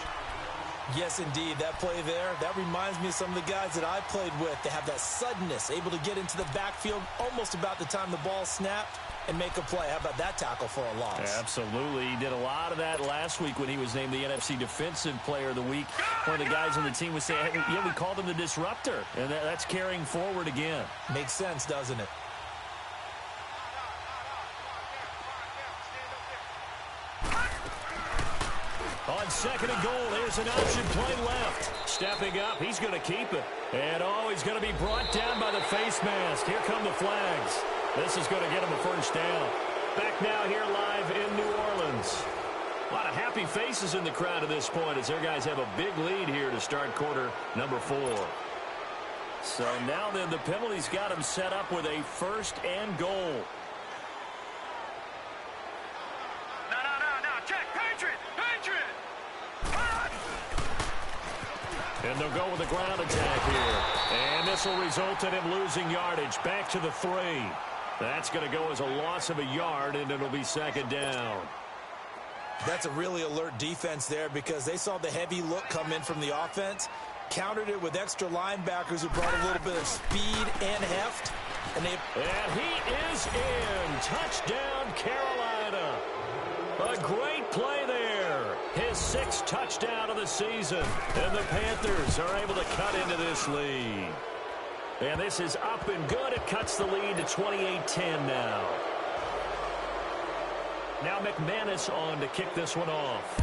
Speaker 2: Yes, indeed. That play there, that reminds me of some of the guys that I played with. They have that suddenness, able to get into the backfield almost about the time the ball snapped and make a play. How about that tackle for a loss?
Speaker 1: Absolutely. He did a lot of that last week when he was named the NFC Defensive Player of the Week. One of the guys on the team was saying, hey, yeah, we called him the disruptor. And that's carrying forward again.
Speaker 2: Makes sense, doesn't it?
Speaker 1: On 2nd and goal, there's an option play left. Stepping up, he's going to keep it. And, he's going to be brought down by the face mask. Here come the flags. This is going to get him a 1st down. Back now here live in New Orleans. A lot of happy faces in the crowd at this point as their guys have a big lead here to start quarter number 4. So now then the penalty's got him set up with a 1st and goal.
Speaker 3: No. Check. Patriot.
Speaker 1: And they'll go with a ground attack here. And this will result in him losing yardage. Back to the 3. That's going to go as a loss of a yard, and it'll be 2nd down.
Speaker 2: That's a really alert defense there because they saw the heavy look come in from the offense, countered it with extra linebackers who brought a little bit of speed and heft. And
Speaker 1: he is in. Touchdown, Carolina. A great play there. His 6th touchdown of the season. And the Panthers are able to cut into this lead. And this is up and good. It cuts the lead to 28-10 now. Now McManus on to kick this one off.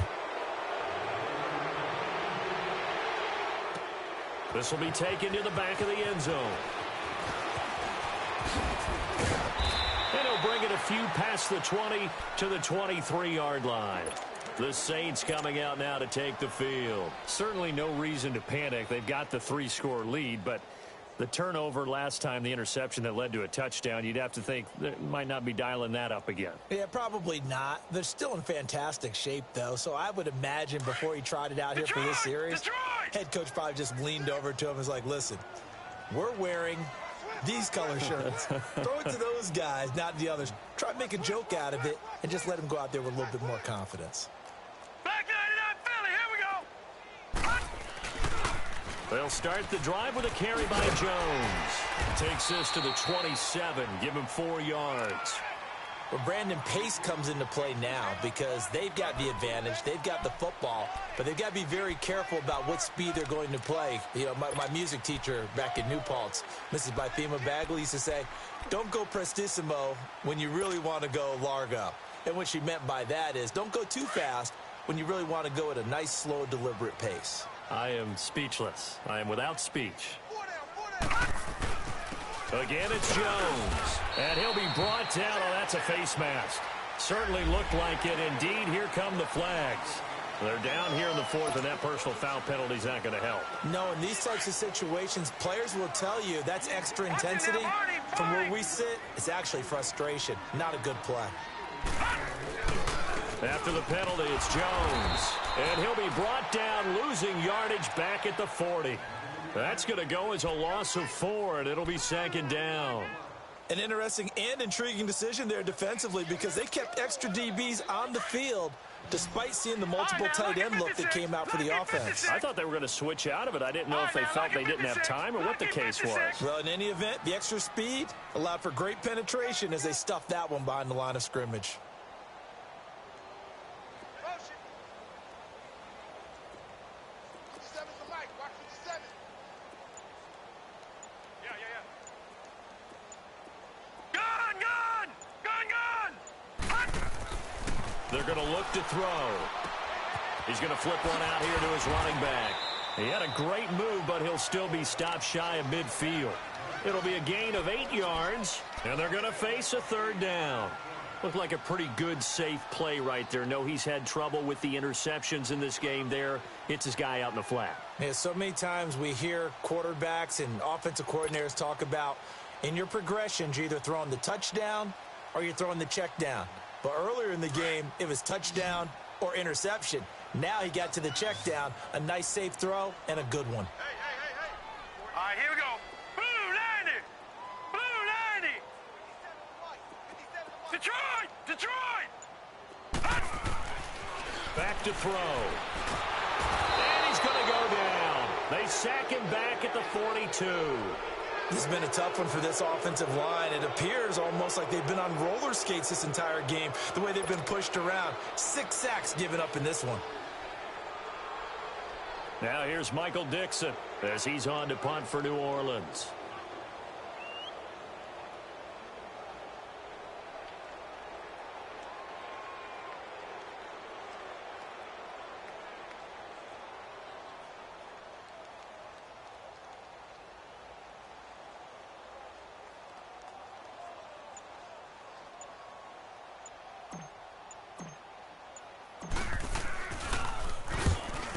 Speaker 1: This will be taken to the back of the end zone. And he'll bring it a few past the 20 to the 23-yard line. The Saints coming out now to take the field. Certainly no reason to panic. They've got the 3-score lead, but The turnover last time, the interception that led to a touchdown, you'd have to think they might not be dialing that up again.
Speaker 2: Yeah, probably not. They're still in fantastic shape, though, so I would imagine before he tried it out here for this series, head coach probably just leaned over to him and was like, listen, we're wearing these color shirts. Throw it to those guys, not the others. Try to make a joke out of it and just let him go out there with a little bit more confidence.
Speaker 3: Back 99 Philly, here we go.
Speaker 1: They'll start the drive with a carry by Jones. Takes this to the 27, give him 4 yards.
Speaker 2: Well, Brandon, pace comes into play now because they've got the advantage. They've got the football, but they've got to be very careful about what speed they're going to play. You know, my music teacher back in New Paltz, Mrs. Bythema Bagley, used to say, don't go prestissimo when you really want to go largo. And what she meant by that is don't go too fast when you really want to go at a nice, slow, deliberate pace.
Speaker 1: I am speechless. I am without speech. Again, it's Jones. And he'll be brought down. Oh, that's a face mask. Certainly looked like it. Indeed, here come the flags. They're down here in the 4th, and that personal foul penalty is not going to help.
Speaker 2: No, in these types of situations, players will tell you that's extra intensity. From where we sit, it's actually frustration. Not a good play.
Speaker 1: After the penalty, it's Jones. And he'll be brought down, losing yardage back at the 40. That's going to go as a loss of 4, and it'll be 2nd down.
Speaker 2: An interesting and intriguing decision there defensively because they kept extra DBs on the field despite seeing the multiple tight end look that came out for the offense.
Speaker 1: I thought they were going to switch out of it. I didn't know if they felt they didn't have time or what the case was.
Speaker 2: Well, in any event, the extra speed allowed for great penetration as they stuffed that one behind the line of scrimmage.
Speaker 1: They're going to look to throw. He's going to flip one out here to his running back. He had a great move, but he'll still be stopped shy of midfield. It'll be a gain of 8 yards, and they're going to face a 3rd down. Looked like a pretty good, safe play right there. No, he's had trouble with the interceptions in this game there. Hits his guy out in the flat.
Speaker 2: Yeah, so many times we hear quarterbacks and offensive coordinators talk about in your progressions, you're either throwing the touchdown or you're throwing the check down. But earlier in the game, it was touchdown or interception. Now he got to the check down, a nice safe throw, and a good one.
Speaker 3: Hey. All right, here we go. Blue 90. Detroit.
Speaker 1: Back to throw. And he's going to go down. They sack him back at the 42.
Speaker 2: This has been a tough one for this offensive line. It appears almost like they've been on roller skates this entire game, the way they've been pushed around. 6 sacks given up in this one.
Speaker 1: Now here's Michael Dixon as he's on to punt for New Orleans.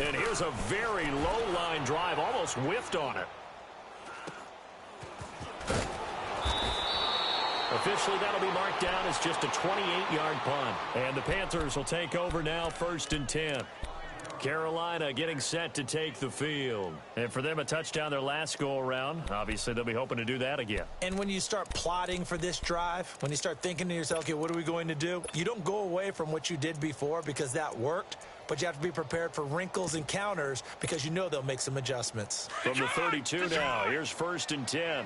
Speaker 1: And here's a very low line drive, almost whiffed on it. Officially, that'll be marked down as just a 28-yard punt. And the Panthers will take over now, 1st and 10. Carolina getting set to take the field. And for them, a touchdown their last go-around. Obviously, they'll be hoping to do that again.
Speaker 2: And when you start plotting for this drive, when you start thinking to yourself, okay, what are we going to do? You don't go away from what you did before because that worked, but you have to be prepared for wrinkles and counters because you know they'll make some adjustments.
Speaker 1: From the 32 now, here's 1st and 10.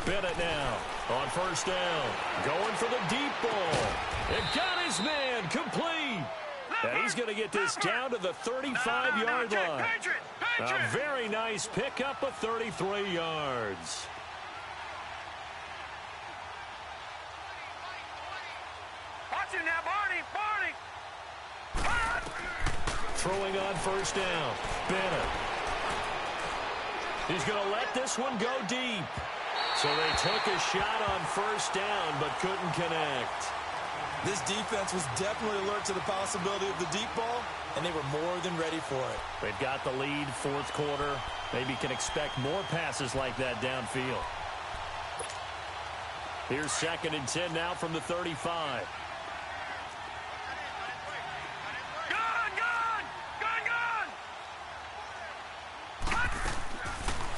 Speaker 1: Bennett now on 1st down. Going for the deep ball. It got his man complete. And he's going to get this down to the 35-yard line. A very nice pickup of 33 yards.
Speaker 3: Watch him now, Barney.
Speaker 1: Throwing on 1st down. Bennett. He's going to let this one go deep. So they took a shot on 1st down, but couldn't connect.
Speaker 2: This defense was definitely alert to the possibility of the deep ball, and they were more than ready for it.
Speaker 1: They've got the lead, fourth quarter. Maybe can expect more passes like that downfield. Here's 2nd and 10 now from the 35.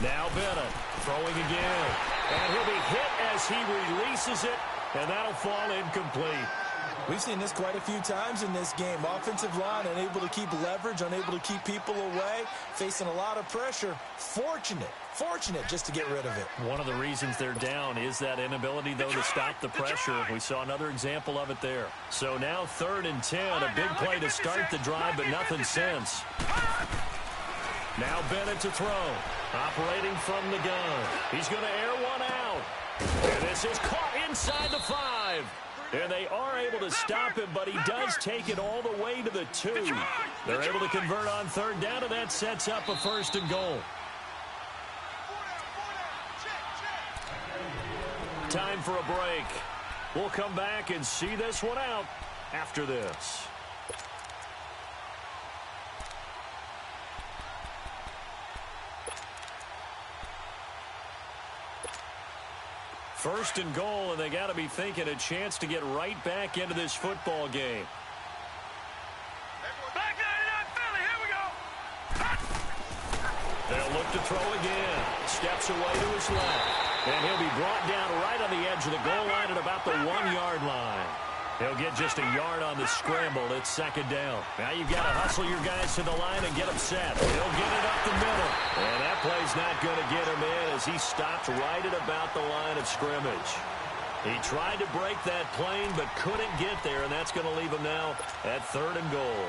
Speaker 1: Now Bennett throwing again. And he'll be hit as he releases it, and that'll fall incomplete.
Speaker 2: We've seen this quite a few times in this game. Offensive line unable to keep leverage, unable to keep people away, facing a lot of pressure. Fortunate just to get rid of it.
Speaker 1: One of the reasons they're down is that inability, though, to stop the pressure. We saw another example of it there. So now 3rd and 10, a big play to start the drive, but nothing since. Now Bennett to throw. Operating from the gun. He's going to air one out. And this is caught inside the 5. And they are able to stop him, but he does take it all the way to the 2. They're able to convert on 3rd down, and that sets up a 1st and goal. Time for a break. We'll come back and see this one out after this. First and goal, and they got to be thinking a chance to get right back into this football game.
Speaker 3: Back 99 Philly, here we go.
Speaker 1: They'll look to throw again. Steps away to his left. And he'll be brought down right on the edge of the goal line at about the 1-yard line. He'll get just a yard on the scramble. It's 2nd down. Now you've got to hustle your guys to the line and get them set. He'll get it up the middle. And that play's not going to get him in as he stopped right at about the line of scrimmage. He tried to break that plane but couldn't get there, and that's going to leave him now at 3rd and goal.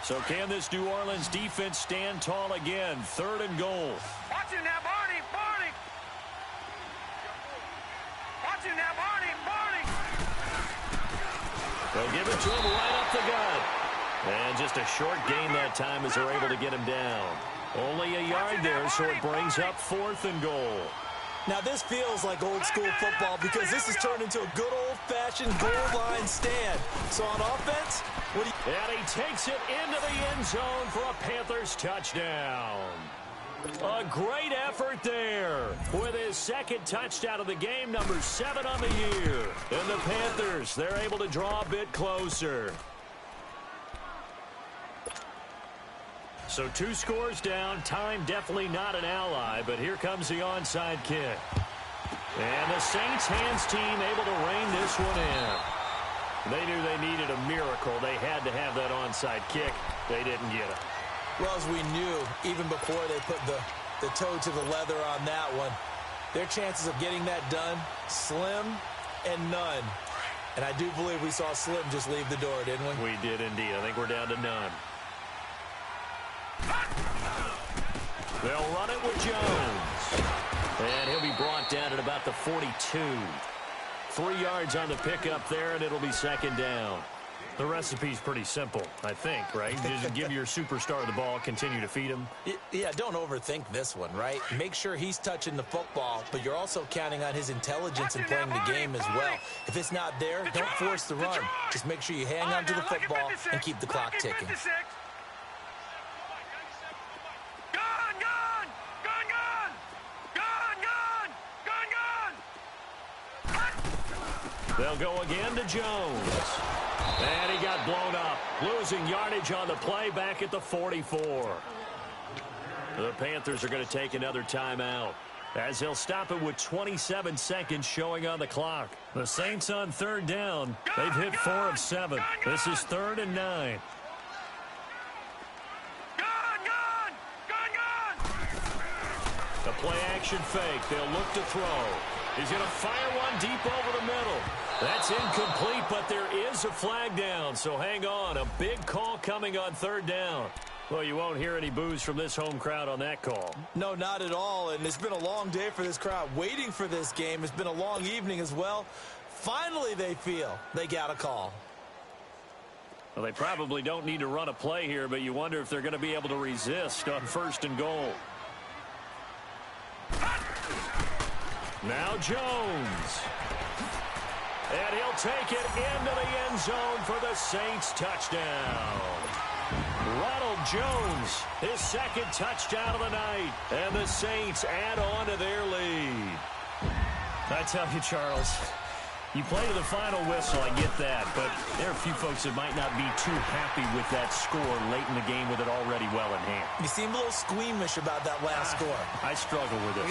Speaker 1: So can this New Orleans defense stand tall again? 3rd and goal.
Speaker 3: Watch him now, Barney. Watch him now, Barney.
Speaker 1: They'll give it to him right up the gut. And just a short gain that time as they're able to get him down. Only a yard there, so it brings up 4th and goal.
Speaker 2: Now this feels like old school football because this has turned into a good old-fashioned goal line stand. So on offense,
Speaker 1: and he takes it into the end zone for a Panthers touchdown. A great effort there with his 2nd touchdown of the game, number 7 on the year. And the Panthers, they're able to draw a bit closer. So 2 scores down. Time definitely not an ally, but here comes the onside kick. And the Saints hands team able to rein this one in. They knew they needed a miracle. They had to have that onside kick. They didn't get it.
Speaker 2: Well, as we knew, even before they put the toe to the leather on that one, their chances of getting that done, slim and none. And I do believe we saw Slim just leave the door, didn't we?
Speaker 1: We did indeed. I think we're down to none. They'll run it with Jones. And he'll be brought down at about the 42. 3 yards on the pickup there, and it'll be 2nd down. The recipe's pretty simple, I think, right? Just give your superstar the ball, continue to feed him.
Speaker 2: Yeah, don't overthink this one, right? Make sure he's touching the football, but you're also counting on his intelligence in playing the game as well. If it's not there, don't force the run. Just make sure you hang on to the football and keep the clock ticking.
Speaker 1: They'll go again to Jones. And he got blown up. Losing yardage on the play back at the 44. The Panthers are going to take another timeout as they'll stop it with 27 seconds showing on the clock. The Saints on 3rd down. They've hit 4 of 7. This is 3rd and 9. The play action fake. They'll look to throw. He's going to fire one deep over the middle. That's incomplete, but there is a flag down, so hang on. A big call coming on 3rd down. Well, you won't hear any boos from this home crowd on that call.
Speaker 2: No, not at all, and it's been a long day for this crowd waiting for this game. It's been a long evening as well. Finally, they feel they got a call.
Speaker 1: Well, they probably don't need to run a play here, but you wonder if they're going to be able to resist on 1st and goal. Now Jones. And he'll take it into the end zone for the Saints touchdown. Ronald Jones, his 2nd touchdown of the night. And the Saints add on to their lead. I tell you, Charles, you play to the final whistle, I get that. But there are a few folks that might not be too happy with that score late in the game with it already well in hand.
Speaker 2: You seem a little squeamish about that last score.
Speaker 1: I struggle with it.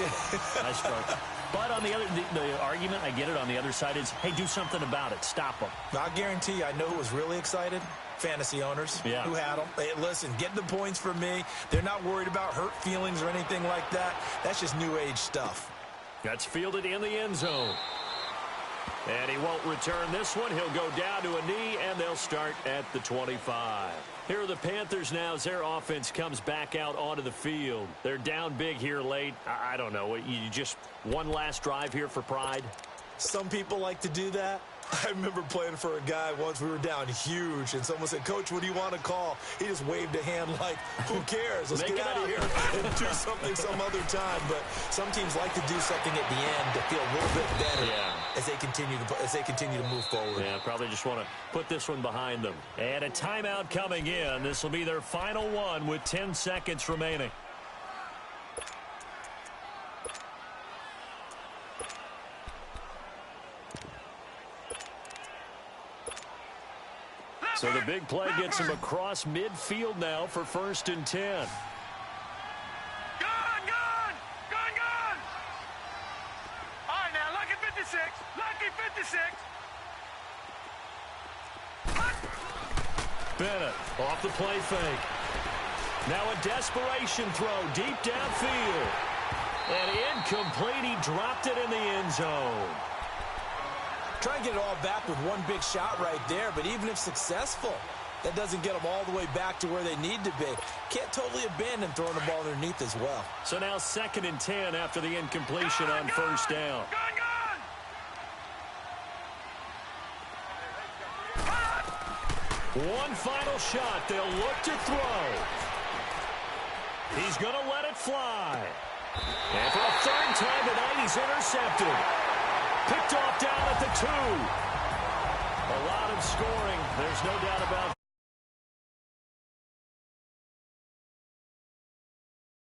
Speaker 1: I struggle. But on the other, the argument, I get it, on the other side is, hey, do something about it. Stop them.
Speaker 2: I guarantee you, I know who was really excited. Fantasy owners who had them. Hey, listen, get the points for me. They're not worried about hurt feelings or anything like that. That's just new age stuff.
Speaker 1: That's fielded in the end zone. And he won't return this one. He'll go down to a knee, and they'll start at the 25. Here are the Panthers now as their offense comes back out onto the field. They're down big here late. I don't know. You just one last drive here for pride?
Speaker 2: Some people like to do that. I remember playing for a guy once. We were down huge, and someone said, Coach, what do you want to call? He just waved a hand like, who cares? Let's get out of here and do something some other time. But some teams like to do something at the end to feel a little bit better as they continue to move forward.
Speaker 1: Yeah, probably just want to put this one behind them. And a timeout coming in. This will be their final one with 10 seconds remaining. So the big play gets him across midfield now for 1st and 10.
Speaker 3: Gone! All right, now, lucky 56. Lucky 56.
Speaker 1: Bennett off the play fake. Now a desperation throw deep downfield. And incomplete. He dropped it in the end zone.
Speaker 2: Try to get it all back with one big shot right there, but even if successful, that doesn't get them all the way back to where they need to be. Can't totally abandon throwing the ball underneath as well.
Speaker 1: So now 2nd and 10 after the incompletion on 1st down. One final shot. They'll look to throw. He's going to let it fly. And for a 3rd time tonight, he's intercepted. Picked off down at the 2. A lot of scoring. There's no doubt about it.